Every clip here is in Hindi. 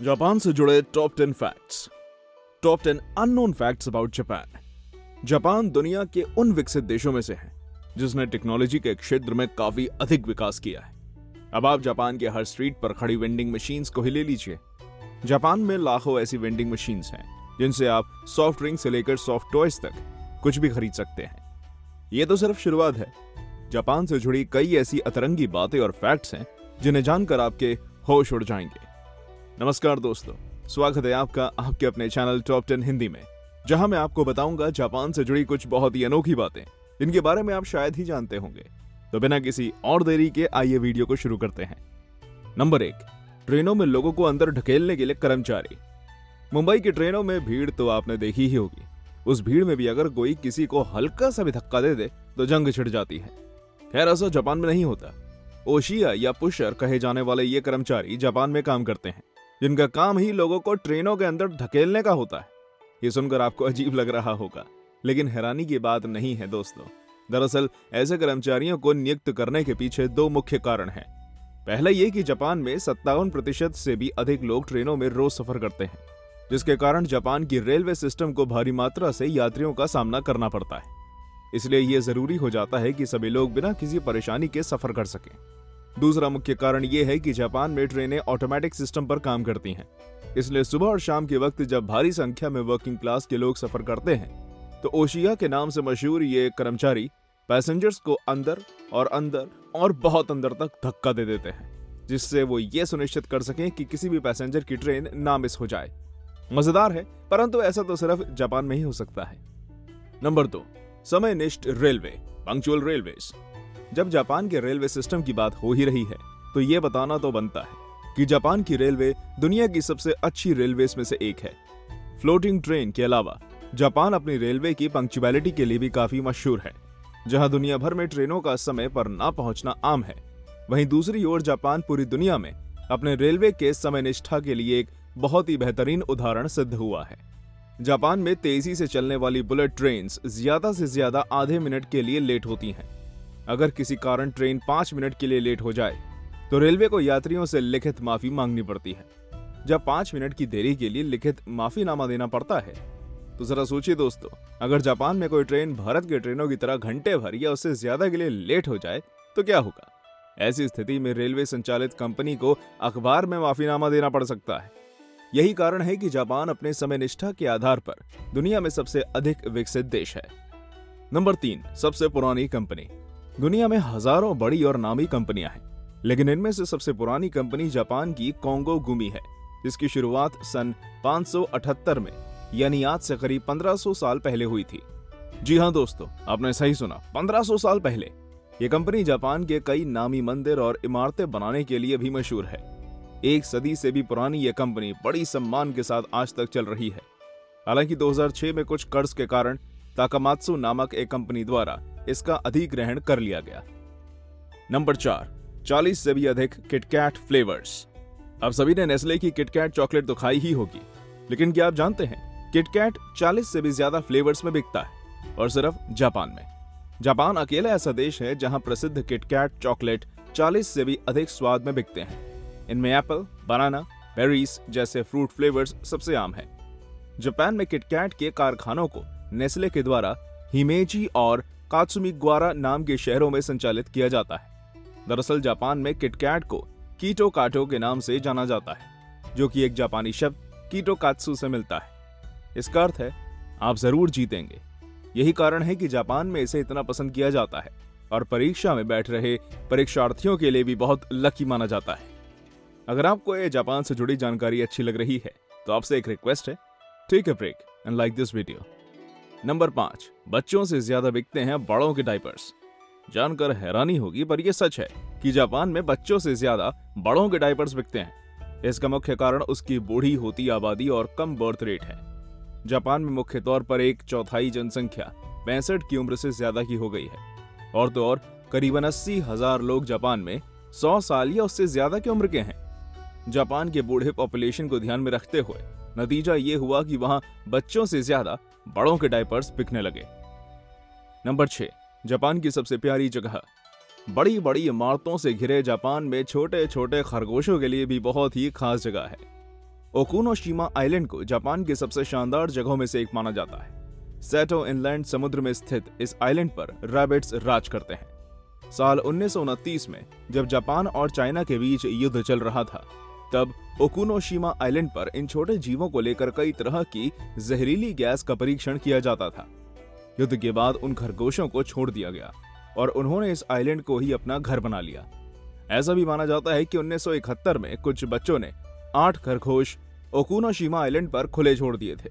जापान से जुड़े top 10 facts. Top 10 unknown facts about Japan. Japan दुनिया के उन विकसित देशों में से है जिसने टेक्नोलॉजी के क्षेत्र में काफी अधिक विकास किया है। अब आप जापान के हर स्ट्रीट पर खड़ी वेंडिंग मशीन्स को ही ले लीजिए। जापान में लाखों ऐसी वेंडिंग मशीन्स हैं जिनसे आप सॉफ्ट ड्रिंक से लेकर सॉफ्ट टॉयज तक कुछ भी खरीद सकते हैं। ये तो सिर्फ शुरुआत है। जापान से जुड़ी कई ऐसी अतरंगी बातें और फैक्ट्स हैं जिन्हें जानकर आपके होश उड़ जाएंगे। नमस्कार दोस्तों, स्वागत है आपका आपके अपने चैनल टॉप 10 हिंदी में, जहां मैं आपको बताऊंगा जापान से जुड़ी कुछ बहुत ही अनोखी बातें जिनके बारे में आप शायद ही जानते होंगे। तो बिना किसी और देरी के आइए वीडियो को शुरू करते हैं। नंबर 1, ट्रेनों में लोगों को अंदर ढकेलने के लिए कर्मचारी। मुंबई की ट्रेनों में भीड़ तो आपने देखी ही होगी। उस भीड़ में भी अगर कोई किसी को हल्का सा भी धक्का दे दे तो जंग छिड़ जाती है। खैर, ऐसा जापान में नहीं होता। ओशिया या पुशर कहे जाने वाले ये कर्मचारी जापान में काम करते हैं, जिनका काम ही लोगों को ट्रेनों के अंदर धकेलने का होता है। ये सुनकर आपको अजीब लग रहा होगा, लेकिन हैरानी की बात नहीं है दोस्तों। दरअसल ऐसे कर्मचारियों को नियुक्त करने के पीछे दो मुख्य कारण हैं। पहला ये कि जापान में 57% से भी अधिक लोग ट्रेनों में रोज सफर करते हैं, जिसके कारण जापान की रेलवे सिस्टम को भारी मात्रा से यात्रियों का सामना करना पड़ता है। इसलिए यह जरूरी हो जाता है कि सभी लोग बिना किसी परेशानी के सफर कर सकें। दूसरा मुख्य कारण यह है कि जापान में ट्रेनें ऑटोमेटिक सिस्टम पर काम करती हैं। इसलिए सुबह और शाम के वक्त जब भारी संख्या में वर्किंग क्लास के लोग सफर करते हैं तो ओशिया के नाम से मशहूर ये कर्मचारी पैसेंजर्स को अंदर और बहुत अंदर तक धक्का दे देते हैं, जिससे वो ये सुनिश्चित कर सकें कि किसी भी पैसेंजर की ट्रेन ना मिस हो जाए। मजेदार है, परंतु ऐसा तो सिर्फ जापान में ही हो सकता है। नंबर 2, समयनिष्ठ रेलवे, पंक्चुअल रेलवेज। जब जापान के रेलवे सिस्टम की बात हो ही रही है तो ये बताना तो बनता है कि जापान की रेलवे दुनिया की सबसे अच्छी रेलवेज में से एक है। फ्लोटिंग ट्रेन के अलावा जापान अपनी रेलवे की पंक्चुअलिटी के लिए भी काफी मशहूर है। जहां दुनिया भर में ट्रेनों का समय पर ना पहुंचना आम है, वहीं दूसरी ओर जापान पूरी दुनिया में अपने रेलवे के समय निष्ठा के लिए एक बहुत ही बेहतरीन उदाहरण सिद्ध हुआ है। जापान में तेजी से चलने वाली बुलेट ट्रेन्स ज्यादा से ज्यादा आधे मिनट के लिए लेट होती हैं। अगर किसी कारण ट्रेन 5 मिनट के लिए लेट हो जाए तो रेलवे को यात्रियों से लिखित माफी मांगनी पड़ती है। जब 5 मिनट की देरी के लिए लिखित माफीनामा देना पड़ता है तो जरा सोचिए दोस्तों, अगर जापान में कोई ट्रेन भारत के ट्रेनों की तरह घंटे भर या उससे ज्यादा के लिए लेट हो जाए तो क्या होगा। ऐसी स्थिति में रेलवे संचालित कंपनी को अखबार में माफीनामा देना पड़ सकता है। यही कारण है कि जापान अपने समय निष्ठा के आधार पर दुनिया में सबसे अधिक विकसित देश है। नंबर 3, सबसे पुरानी कंपनी। दुनिया में हजारों बड़ी और नामी कंपनियां हैं, लेकिन इनमें से सबसे पुरानी कंपनी जापान की कोंगो गुमी है, जिसकी शुरुआत सन 578 में, यानी आज से करीब 1500 साल पहले हुई थी। जी हां दोस्तों, आपने सही सुना, 1500 साल पहले। ये कंपनी जापान के कई नामी मंदिर और इमारतें बनाने के लिए भी मशहूर है। 1 सदी से भी पुरानी यह कंपनी बड़ी सम्मान के साथ आज तक चल रही है। हालांकि 2006 में कुछ कर्ज के कारण ताकामात्सु नामक एक कंपनी द्वारा इसका अधिग्रहण कर लिया गया। नंबर 4, 40 से भी अधिक किटकैट फ्लेवर्स। अब सभी ने नेस्ले की किटकैट चॉकलेट तो खाई ही होगी, लेकिन क्या आप जानते हैं किटकैट 40 से भी ज्यादा फ्लेवर्स में बिकता है, और सिर्फ जापान में। जापान अकेला ऐसा देश है जहां प्रसिद्ध किटकैट चॉकलेट 40 से भी अधिक स्वाद में बिकते हैं। इनमें एप्पल, बनाना, बेरीज जैसे फ्रूट फ्लेवर्स सबसे आम है। जापान में किटकैट के कारखानों को नेस्ले के द्वारा हिमेजी और कात्सुमिगावा नाम के शहरों में संचालित किया जाता है। दरअसल जापान में किटकैट को कीटो काटो के नाम से जाना जाता है, जो कि एक जापानी शब्द कीटो कात्सु से मिलता है। इसका अर्थ है आप जरूर जीतेंगे। यही कारण है कि जापान में इसे इतना पसंद किया जाता है और परीक्षा में बैठ रहे परीक्षार्थियों के लिए भी बहुत लकी माना जाता है। अगर आपको ये जापान से जुड़ी जानकारी अच्छी लग रही है तो आपसे एक रिक्वेस्ट है, take a break and like this video. Number 5, बच्चों से ज्यादा बिकते हैं बड़ों के डायपर्स। जानकर हैरानी होगी, पर यह सच है कि जापान में बच्चों से ज्यादा बड़ों के डायपर्स बिकते हैं। इसका मुख्य कारण उसकी बूढ़ी होती आबादी और कम बर्थ रेट है। जापान में मुख्य तौर पर 1/4 जनसंख्या 65 की उम्र से ज्यादा की हो गई है, और तो और करीबन 80,000 लोग जापान में 100 साल या उससे ज्यादा की उम्र के हैं। जापान के बूढ़े पॉपुलेशन को ध्यान में रखते हुए नतीजा ये हुआ कि वहां बच्चों से ज्यादा बड़ों के डायपर्स बिकने लगे। नंबर 6, जापान की सबसे प्यारी जगह। बड़ी बड़ी इमारतों से घिरे जापान में छोटे छोटे खरगोशों के लिए भी बहुत ही खास जगह है। ओकुनोशिमा आइलैंड को जापान की सबसे शानदार जगहों में से एक माना जाता है। सेटो इनलैंड समुद्र में स्थित इस आइलैंड पर रैबिट्स राज करते हैं। साल 1929 में जब जापान और चाइना के बीच युद्ध चल रहा था, तब ओकुनोशिमा आइलैंड पर इन छोटे जीवों को लेकर कई तरह की जहरीली गैस का परीक्षण किया जाता था। युद्ध के बाद उन खरगोशों को छोड़ दिया गया और उन्होंने इस आइलैंड को ही अपना घर बना लिया। ऐसा भी माना जाता है कि 1971 में कुछ बच्चों ने 8 खरगोश ओकुनोशिमा आइलैंड पर खुले छोड़ दिए थे,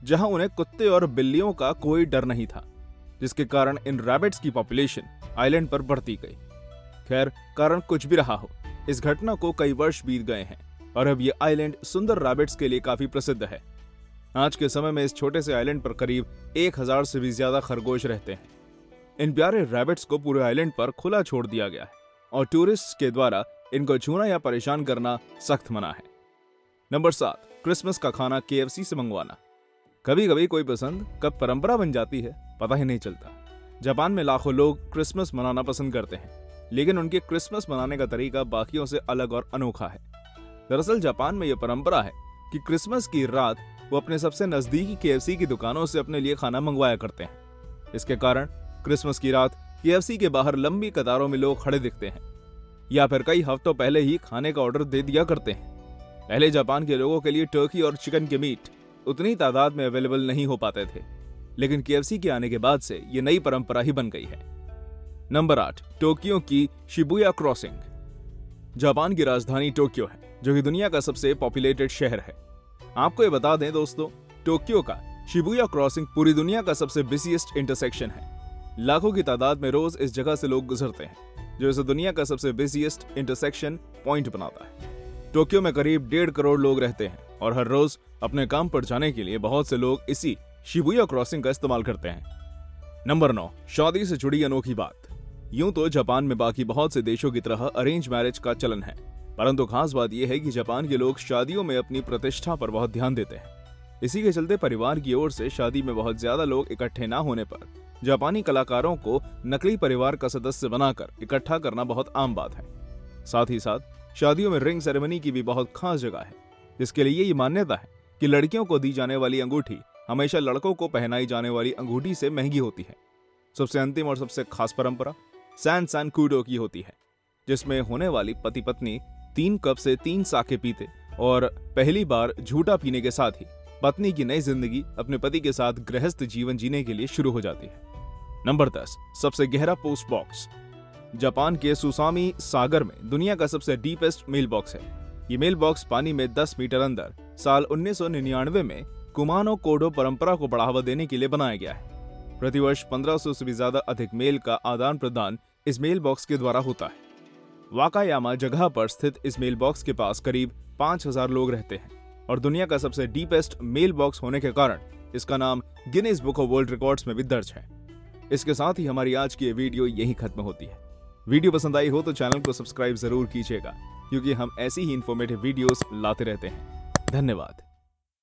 जहां उन्हें कुत्ते और बिल्लियों का कोई डर नहीं था, जिसके कारण इन रैबिट्स की पॉपुलेशन आइलैंड पर बढ़ती गई। खैर, कारण कुछ भी रहा हो, इस घटना को कई वर्ष बीत गए हैं और अब ये आइलैंड सुंदर रैबिट्स के लिए काफी प्रसिद्ध है। आज के समय में इस छोटे से आइलैंड पर करीब 1000 से भी ज्यादा खरगोश रहते हैं। इन प्यारे रैबिट्स को पूरे आइलैंड पर खुला छोड़ दिया गया है और टूरिस्ट्स के द्वारा इनको छूना या परेशान करना सख्त मना है। नंबर 7, क्रिसमस का खाना KFC से मंगवाना। कभी कभी कोई पसंद कब परंपरा बन जाती है पता ही नहीं चलता। जापान में लाखों लोग क्रिसमस मनाना पसंद करते हैं, लेकिन उनके क्रिसमस मनाने का तरीका बाकियों से अलग और अनोखा है। दरअसल जापान में यह परंपरा है कि क्रिसमस की रात वो अपने सबसे नजदीकी KFC की दुकानों से अपने लिए खाना मंगवाया करते हैं। इसके कारण क्रिसमस की रात KFC के बाहर लंबी कतारों में लोग खड़े दिखते हैं या फिर कई हफ्तों पहले ही खाने का ऑर्डर दे दिया करते हैं। पहले जापान के लोगों के लिए टर्की और चिकन के मीट उतनी तादाद में अवेलेबल नहीं हो पाते थे, लेकिन KFC के आने के बाद से ये नई परंपरा ही बन गई है। नंबर 8, टोक्यो की शिबुया क्रॉसिंग। जापान की राजधानी टोक्यो है, जो कि दुनिया का सबसे पॉपुलेटेड शहर है। आपको ये बता दें दोस्तों, टोक्यो का शिबुया क्रॉसिंग पूरी दुनिया का सबसे बिजीएस्ट इंटरसेक्शन है। लाखों की तादाद में रोज इस जगह से लोग गुजरते हैं, जो इसे दुनिया का सबसे बिजीएस्ट इंटरसेक्शन पॉइंट बनाता है। टोक्यो में करीब 1.5 करोड़ लोग रहते हैं और हर रोज अपने काम पर जाने के लिए बहुत से लोग इसी शिबुया क्रॉसिंग का इस्तेमाल करते हैं। नंबर 9, शादी से जुड़ी अनोखी बात। यूं तो जापान में बाकी बहुत से देशों की तरह अरेंज मैरिज का चलन है, परंतु खास बात यह है कि जापान के लोग शादियों में अपनी प्रतिष्ठा पर बहुत ध्यान देते हैं। इसी के चलते परिवार की ओर से शादी में बहुत ज्यादा लोग इकट्ठे ना होने पर जापानी कलाकारों को नकली परिवार का सदस्य बनाकर इकट्ठा करना बहुत आम बात है। साथ ही साथ शादियों में रिंग सेरेमनी की भी बहुत खास जगह है, जिसके लिए ये मान्यता है कि लड़कियों को दी जाने वाली अंगूठी हमेशा लड़कों को पहनाई जाने वाली अंगूठी से महंगी होती है। सबसे अंतिम और सबसे खास परंपरा सैन सैन कूडो की होती है, जिसमें होने वाली पति पत्नी 3 कप से 3 साके पीते और पहली बार झूठा पीने के साथ ही पत्नी की नई जिंदगी अपने पति के साथ गृहस्थ जीवन जीने के लिए शुरू हो जाती है। नंबर 10, सबसे गहरा पोस्ट बॉक्स। जापान के सुसामी सागर में दुनिया का सबसे डीपेस्ट मेल बॉक्स है। ये मेल बॉक्स पानी में 10 मीटर अंदर साल 1999 में कुमानो कोडो परंपरा को बढ़ावा देने के लिए बनाया गया है। प्रतिवर्ष 1500 से भी ज्यादा अधिक मेल का आदान प्रदान इस मेल बॉक्स के द्वारा होता है। वाकायामा जगह पर स्थित इस मेल बॉक्स के पास करीब 5000 लोग रहते हैं और दुनिया का सबसे डीपेस्ट मेल बॉक्स होने के कारण इसका नाम Guinness book of world records में भी दर्ज है। इसके साथ ही हमारी आज की ये वीडियो यही खत्म होती है। वीडियो पसंद आई हो तो चैनल को सब्सक्राइब जरूर कीजिएगा, क्योंकि हम ऐसी ही इंफॉर्मेटिव वीडियोस लाते रहते हैं। धन्यवाद।